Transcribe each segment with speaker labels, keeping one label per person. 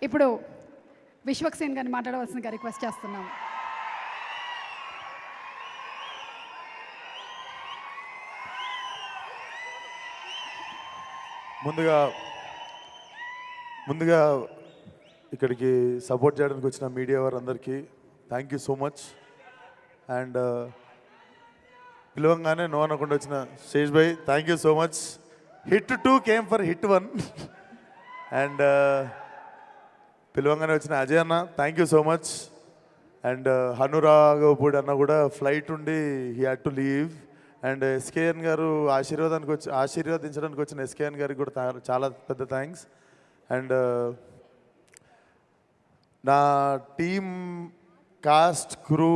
Speaker 1: ఇప్పుడు విశ్వక్సేన్ గారిని మాట్లాడవలసిందిగా రిక్వెస్ట్ చేస్తున్నాం.
Speaker 2: ముందుగా ఇక్కడికి సపోర్ట్ చేయడానికి వచ్చిన మీడియా వారందరికీ thank you so much. And పిలవంగానే నో అనకుండా వచ్చిన Sesh bhai thank you so much. Hit 2 came for hit 1. And పిలవంగానే వచ్చిన అజయ్ అన్న thank you so much. And Hanu Raghavapudi అన్న కూడా ఫ్లైట్ ఉండి he had to leave. And SKN గారు ఆశీర్వదించడానికి వచ్చిన ఎస్కేఎన్ గారికి కూడా చాలా పెద్ద థ్యాంక్స్. అండ్ నా టీమ్ కాస్ట్ క్రూ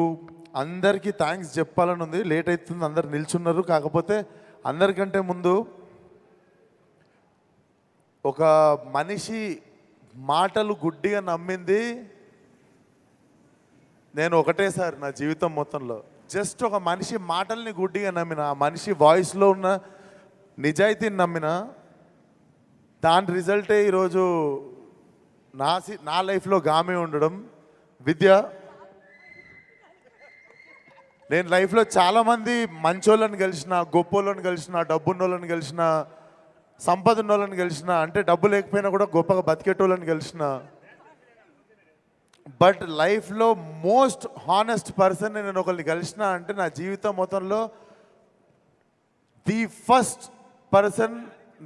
Speaker 2: అందరికీ థ్యాంక్స్ చెప్పాలని ఉంది. లేట్ అవుతుంది, అందరు నిల్చున్నారు. కాకపోతే అందరికంటే ముందు ఒక మనిషి మాటలు గుడ్డిగా నమ్మింది నేను ఒకటేసారి నా జీవితం మొత్తంలో. జస్ట్ ఒక మనిషి మాటల్ని గుడ్డిగా నమ్మిన, ఆ మనిషి వాయిస్లో ఉన్న నిజాయితీని నమ్మిన, దాని రిజల్టే ఈరోజు నా లైఫ్లో గామే ఉండడం. విద్య, నేను లైఫ్లో చాలామంది మంచోళ్ళని కలిసిన, గొప్పోళ్ళని కలిసిన, డబ్బున్నోళ్ళని కలిసిన, సంపద ఉన్నోళ్ళని కలిసిన, అంటే డబ్బు లేకపోయినా కూడా గొప్పగా బతికేటోళ్ళని కలిసిన, బట్ లైఫ్లో మోస్ట్ హానెస్ట్ పర్సన్ నేను ఒకరిని కలిసిన అంటే నా జీవితం మొత్తంలో ది ఫస్ట్ పర్సన్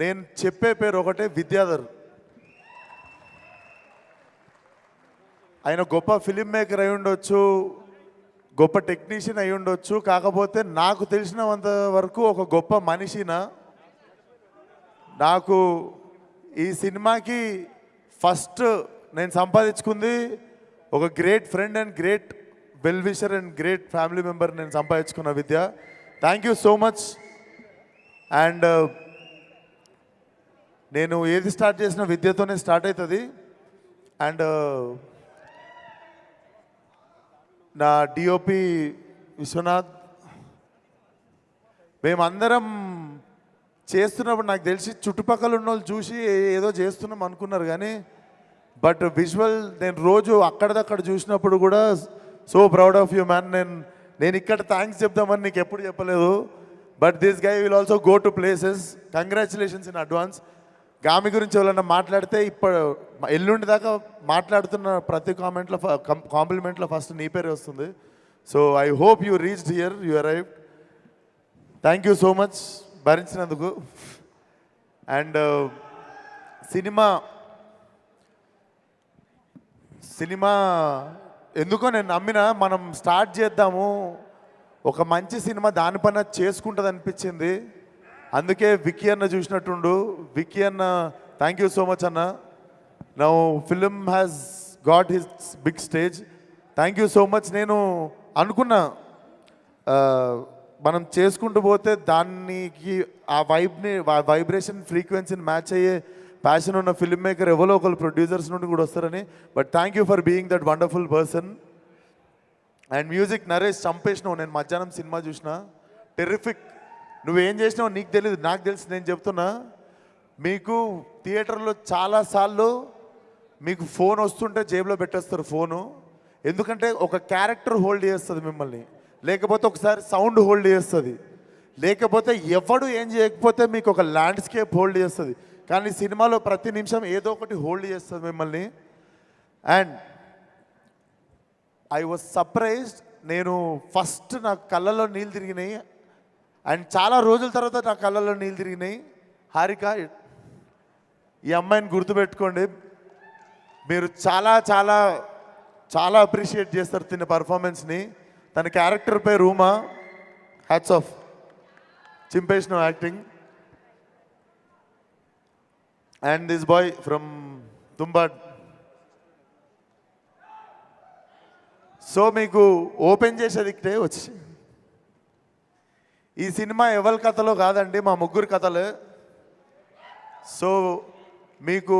Speaker 2: నేను చెప్పే పేరు ఒకటే, విద్యాధర్. ఆయన గొప్ప ఫిలిం మేకర్ అయి ఉండొచ్చు, గొప్ప టెక్నీషియన్ అయి ఉండొచ్చు, కాకపోతే నాకు తెలిసినంత వరకు ఒక గొప్ప మనిషిన. నాకు ఈ సినిమాకి ఫస్ట్ నేను సంపాదించుకుంది ఒక great friend and great well wisher and great family member నేను సంపాదించుకున్న Vidya. Thank you so much. And నేను ఏది స్టార్ట్ చేసిన విద్యతోనే స్టార్ట్ అవుతుంది. అండ్ నా డిఓపి విశ్వనాథ్, మేమందరం చేస్తున్నప్పుడు నాకు తెలిసి చుట్టుపక్కల ఉన్న వాళ్ళు చూసి ఏదో చేస్తున్నాం అనుకున్నారు, కానీ బట్ విజువల్ నేను రోజు అక్కడదక్కడ చూసినప్పుడు కూడా so proud of you man. నేను ఇక్కడ థ్యాంక్స్ చెప్దామని నీకు ఎప్పుడు చెప్పలేదు, but this guy will also go to places. Congratulations in advance. Gaami గురించి ఎవరన్నా మాట్లాడితే ఇప్పుడు ఎల్లుండి దాకా మాట్లాడుతున్న ప్రతి కాంప్లిమెంట్లో ఫస్ట్ నీ పేరే వస్తుంది. So I hope you reached here, you arrived. Thank you so much భరించినందుకు. అండ్ సినిమా ఎందుకో నేను నమ్మిన, మనం స్టార్ట్ చేద్దాము, ఒక మంచి సినిమా దానిపైన చేసుకుంటుంది అనిపించింది. అందుకే విక్కీ అన్న చూసినట్టుండు. విక్కీ అన్న థ్యాంక్ యూ సో మచ్ అన్న. Now film has got his big stage. Thank you so much. నేను అనుకున్నా మనం చేసుకుంటూ పోతే దానికి ఆ వైబ్రేషన్ ఫ్రీక్వెన్సీని మ్యాచ్ అయ్యే ప్యాషన్ ఉన్న ఫిల్మ్ మేకర్ ఎవరో ఒకరు ప్రొడ్యూసర్స్ నుండి కూడా వస్తారని. But thank you for being that wonderful person. And music Naresh చంపేసినావు. నేను మధ్యాహ్నం సినిమా చూసిన, టెర్రిఫిక్. నువ్వేం చేసినావు నీకు తెలియదు, నాకు తెలుసు. నేను చెప్తున్నా, మీకు థియేటర్లో చాలాసార్లు మీకు ఫోన్ వస్తుంటే జేబులో పెట్టేస్తారు ఫోను. ఎందుకంటే ఒక క్యారెక్టర్ హోల్డ్ చేస్తుంది మిమ్మల్ని, లేకపోతే ఒకసారి సౌండ్ హోల్డ్ చేస్తుంది, లేకపోతే ఎవడు ఏం చేయకపోతే మీకు ఒక ల్యాండ్స్కేప్ హోల్డ్ చేస్తుంది. కానీ సినిమాలో ప్రతి నిమిషం ఏదో ఒకటి హోల్డ్ చేస్తుంది మిమ్మల్ని. And I was surprised. నేను ఫస్ట్ నా కళ్ళల్లో నీళ్ళు తిరిగినాయి, అండ్ చాలా రోజుల తర్వాత నా కళ్ళల్లో నీళ్ళు తిరిగినాయి. హారిక, ఈ అమ్మాయిని గుర్తుపెట్టుకోండి, మీరు చాలా చాలా చాలా అప్రిషియేట్ చేస్తారు తిన్న పర్ఫార్మెన్స్ని. తన క్యారెక్టర్ పేరు రూమా. హ్యాట్స్ ఆఫ్, చింపేసిన acting. And this boy from Tumbbad. So మీకు ఓపెన్ చేసేది ఇక్కడే వచ్చి, ఈ సినిమా ఎవరి కథలో కాదండి, మా ముగ్గురు కథలే. సో మీకు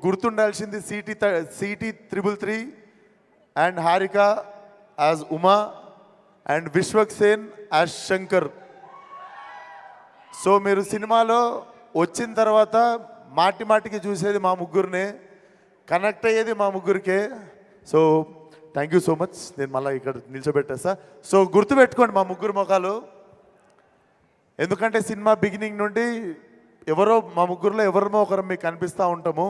Speaker 2: గుర్తుండాల్సింది city 333 and Harika as Uma and Vishwak Sen as Shankar. So మీరు సినిమాలో వచ్చిన తర్వాత మాటికి చూసేది మా ముగ్గురినే. కనెక్ట్ అయ్యేది మా ముగ్గురికే. So thank you so much. నేను మళ్ళీ ఇక్కడ నిల్చోబెట్టేస్తా. సో గుర్తుపెట్టుకోండి మా ముగ్గురు ముఖాలు, ఎందుకంటే సినిమా బిగినింగ్ నుండి ఎవరో మా ముగ్గురులో ఎవరినో ఒకరు మీకు కనిపిస్తూ ఉంటాము.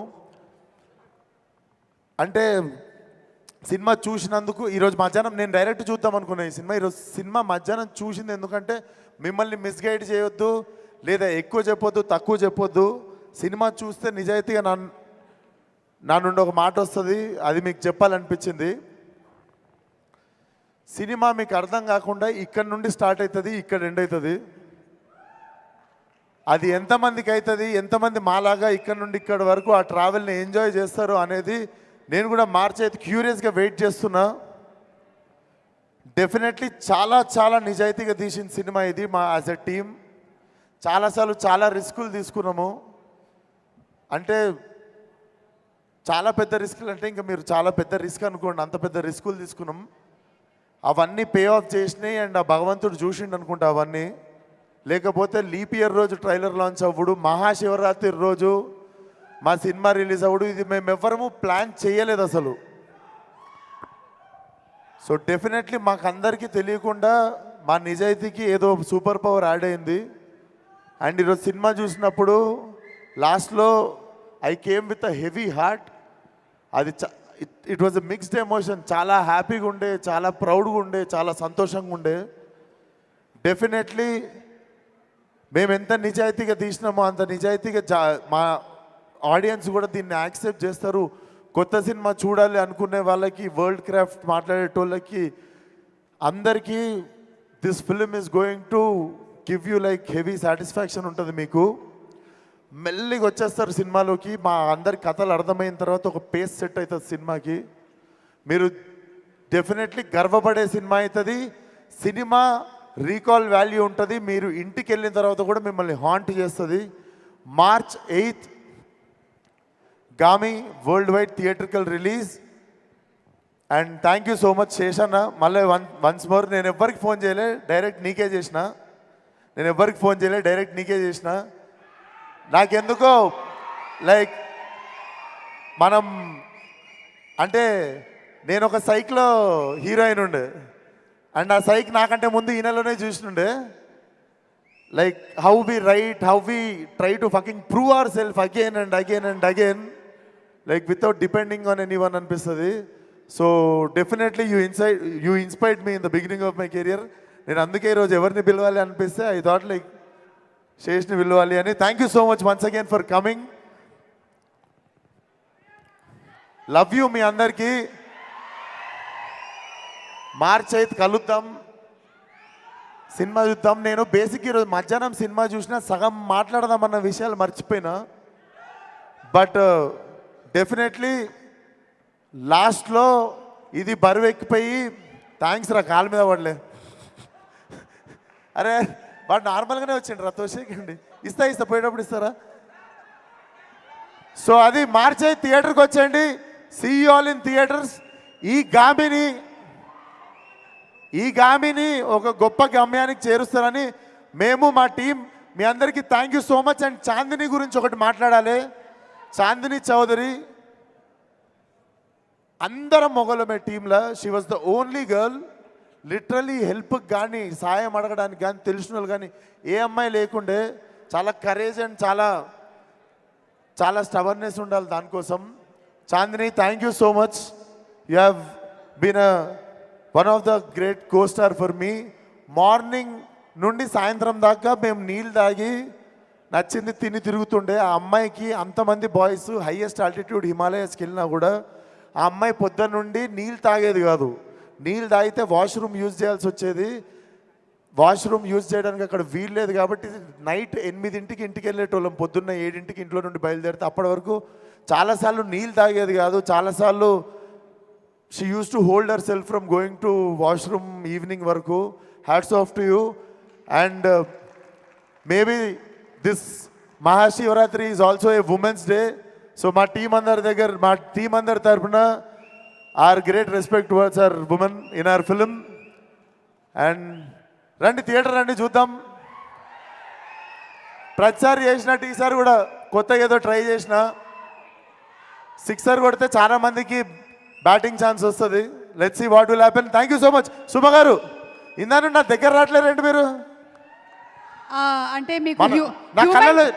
Speaker 2: అంటే సినిమా చూసినందుకు ఈరోజు మధ్యాహ్నం నేను డైరెక్ట్ చూద్దాం అనుకున్నాను ఈ సినిమా. ఈరోజు సినిమా మధ్యాహ్నం చూసింది ఎందుకంటే మిమ్మల్ని మిస్గైడ్ చేయొద్దు, లేదా ఎక్కువ చెప్పొద్దు, తక్కువ చెప్పొద్దు. సినిమా చూస్తే నిజాయితీగా నా నుండి ఒక మాట వస్తుంది, అది మీకు చెప్పాలనిపించింది. సినిమా మీకు అర్థం కాకుండా ఇక్కడ నుండి స్టార్ట్ అవుతుంది, ఇక్కడ ఎండ్ అవుతుంది. అది ఎంతమందికి అవుతుంది, ఎంతమంది మాలాగా ఇక్కడ నుండి ఇక్కడ వరకు ఆ ట్రావెల్ని ఎంజాయ్ చేస్తారు అనేది నేను కూడా మార్చి అయితే క్యూరియస్గా వెయిట్ చేస్తున్నా. డెఫినెట్లీ చాలా చాలా నిజాయితీగా తీసిన సినిమా ఇది. మా యాజ్ ఎ టీమ్ చాలాసార్లు చాలా రిస్కులు తీసుకున్నాము. అంటే చాలా పెద్ద రిస్కులు అంటే ఇంకా మీరు చాలా పెద్ద రిస్క్ అనుకోండి, అంత పెద్ద రిస్కులు తీసుకున్నాం. అవన్నీ పే ఆఫ్ చేసినాయి అండ్ ఆ భగవంతుడు చూసిండు అనుకుంటా అవన్నీ. లేకపోతే లీప్ ఇయర్ రోజు ట్రైలర్ లాంచ్ అవ్వడు, మహాశివరాత్రి రోజు మా సినిమా రిలీజ్ అవ్వడు, ఇది మేము ఎవ్వరము ప్లాన్ చేయలేదు అసలు. సో డెఫినెట్లీ మాకు అందరికీ తెలియకుండా మా నిజాయితీకి ఏదో సూపర్ పవర్ యాడ్ అయింది. అండ్ ఈరోజు సినిమా చూసినప్పుడు లాస్ట్లో I came with a heavy heart. అది it was a mixed emotion. చాలా హ్యాపీగా ఉండే, చాలా ప్రౌడ్గా ఉండే, చాలా సంతోషంగా ఉండే. డెఫినెట్లీ మేము ఎంత నిజాయితీగా తీసినామో అంత నిజాయితీగా మా ఆడియన్స్ కూడా దీన్ని యాక్సెప్ట్ చేస్తారు. కొత్త సినిమా చూడాలి అనుకునే వాళ్ళకి, వరల్డ్ క్రాఫ్ట్ మాట్లాడేటోళ్ళకి అందరికీ this film is going to give you like heavy satisfaction ఉంటుంది. మీకు మెల్లిగా వచ్చేస్తారు సినిమాలోకి. మా అందరి కథలు అర్థమైన తర్వాత ఒక పేస్ సెట్ అవుతుంది సినిమాకి. మీరు డెఫినెట్లీ గర్వపడే సినిమా అవుతుంది. సినిమా రీకాల్ వాల్యూ ఉంటుంది. మీరు ఇంటికి వెళ్ళిన తర్వాత కూడా మిమ్మల్ని హాంట్ చేస్తుంది. March 8th Gaami world wide theatrical release. And thank you so much శేషన్న. మళ్ళీ వన్స్ మోర్, నేను ఎవ్వరికి ఫోన్ చేయలే, డైరెక్ట్ నీకే చేసిన. నాకెందుకో లైక్ మనం అంటే నేను ఒక సైక్లో హీరోయిన్ ఉండే అండ్ ఆ సైక్ నాకంటే ముందు ఈ నెలలోనే చూసినుండే. Like how we right, how we try to fucking prove our self again and again and again, like without depending on any one అనిపిస్తుంది. So definitely you inspired me in the beginning of my career. నేను అందుకే ఈరోజు ఎవరిని పిలవాలి అనిపిస్తే I thought like శేష్ని పిలవాలి అని. Thank you so much once again for coming. Love you మీ అందరికీ. March 8th కలుద్దాం, సినిమా చూద్దాం. నేను బేసిక్ ఈరోజు మధ్యాహ్నం సినిమా చూసినా సగం మాట్లాడదామన్న విషయాలు మర్చిపోయినా. బట్ డెఫినెట్లీ లాస్ట్లో ఇది బరువెక్కిపోయి, థ్యాంక్స్ రా, కాలు మీద పడలే. అరే వాడు నార్మల్గానే వచ్చిండు రా, తోసేకండి. ఇస్తా పోయేటప్పుడు ఇస్తారా? సో అది March 8th థియేటర్కి వచ్చేయండి. See you all in theatres. ఈ గామిని ఒక గొప్ప గమ్యానికి చేరుస్తారని మేము, మా టీం మీ అందరికీ thank you so much. And Chandini గురించి ఒకటి మాట్లాడాలి. చాందిని చౌదరి అందరం మొగలమే టీంలో. She was the only girl. Literally హెల్ప్కి కానీ, సాయం అడగడానికి కానీ, తెలిసిన వాళ్ళు కానీ ఏ అమ్మాయి లేకుండే. చాలా కరేజ్ అండ్ చాలా స్టబర్నెస్ ఉండాలి దానికోసం. Chandini, thank you so much. You have been one of the great co-star for me. Morning నుండి సాయంత్రం దాకా మేము నీళ్ళు తాగి నచ్చింది తిని తిరుగుతుండే. ఆ అమ్మాయికి అంతమంది బాయ్స్ హైయెస్ట్ ఆల్టిట్యూడ్ హిమాలయస్కి వెళ్ళినా కూడా ఆ అమ్మాయి పొద్దున్న నుండి నీళ్ళు తాగేది కాదు. నీళ్ళు తాగితే వాష్రూమ్ యూజ్ చేయాల్సి వచ్చేది. వాష్రూమ్ యూజ్ చేయడానికి అక్కడ వీలు లేదు కాబట్టి నైట్ 8ంటికి ఇంటికి వెళ్ళేటోళ్ళం, పొద్దున్న 7ంటికి ఇంట్లో నుండి బయలుదేరితే. అప్పటి వరకు చాలాసార్లు నీళ్ళు తాగేది కాదు. చాలాసార్లు she used to hold herself from going to washroom evening varaku. Hats off to you. And maybe this Mahashivaratri is also a women's day. So my team andar tarpuna our great respect towards our women in our film. And randi theater randi chuddam. ప్రతిసారి చేసినట్టు ఈసారి కూడా కొత్తగా ఏదో try చేసిన. Sixer కొడితే చాలా మందికి బ్యాటింగ్ ఛాన్స్ వస్తుంది. Let's see what will happen. Thank you so much. Suma గారు, ఇందాను నా దగ్గర రావట్లేరండి మీరు.
Speaker 1: అంటే మీకు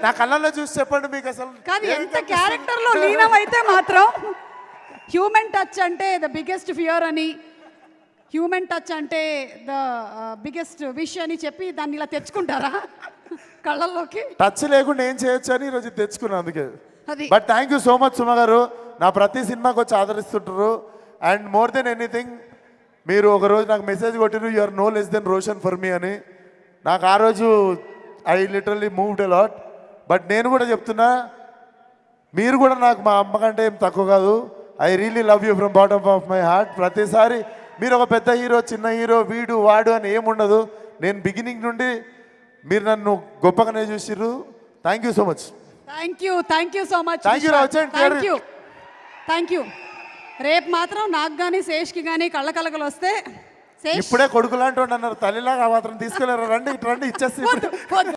Speaker 2: నా కళ్ళలో చూసి చెప్పండి మీకు అసలు.
Speaker 1: కానీ ఎంత క్యారెక్టర్లో లీనం అయితే మాత్రం హ్యూమన్ టచ్ అంటే ద బిగ్గెస్ట్ ఫియర్ అని, హ్యూమన్ టచ్ అంటే ద బిగ్గెస్ట్ విష్ అని చెప్పి దాన్ని ఇలా తెచ్చుకుంటారా కళ్ళల్లోకి?
Speaker 2: టచ్ లేకుండా ఏం చేయొచ్చు అని ఈరోజు తెచ్చుకున్నాను అందుకే.
Speaker 1: అది
Speaker 2: but thank you so much Suma గారు. నా ప్రతి సినిమాకి వచ్చి ఆదరిస్తుంటారు. అండ్ మోర్ దెన్ ఎనీథింగ్, మీరు ఒకరోజు నాకు మెసేజ్ కొట్టిరు, you are no less than Roshan for me అని. నాకు ఆ రోజు I literally moved a lot. But నేను కూడా చెప్తున్నా, మీరు కూడా నాకు మా అమ్మ కంటే ఏం తక్కువ కాదు. I really love you from bottom of my heart. ప్రతిసారి మీరు ఒక పెద్ద హీరో, చిన్న హీరో, వీడు వాడు అని ఏముండదు. నేను బిగినింగ్ నుండి మీరు నన్ను గొప్పగానే చూసిర్రు. Thank you so much.
Speaker 1: Thank you so much.
Speaker 2: Thank you, రావచ్చండి.
Speaker 1: Thank you. రేపు మాత్రం నాకు కానీ శేష్కి కానీ కళ్ళకలకలు వస్తే శేష్
Speaker 2: ఇప్పుడే కొడుకు లాంటి అన్నారు, తల్లిలాగా మాత్రం తీసుకెళ్ళారు. రండి ఇటు రండి, ఇచ్చేసి
Speaker 1: వద్దు, వద్దు.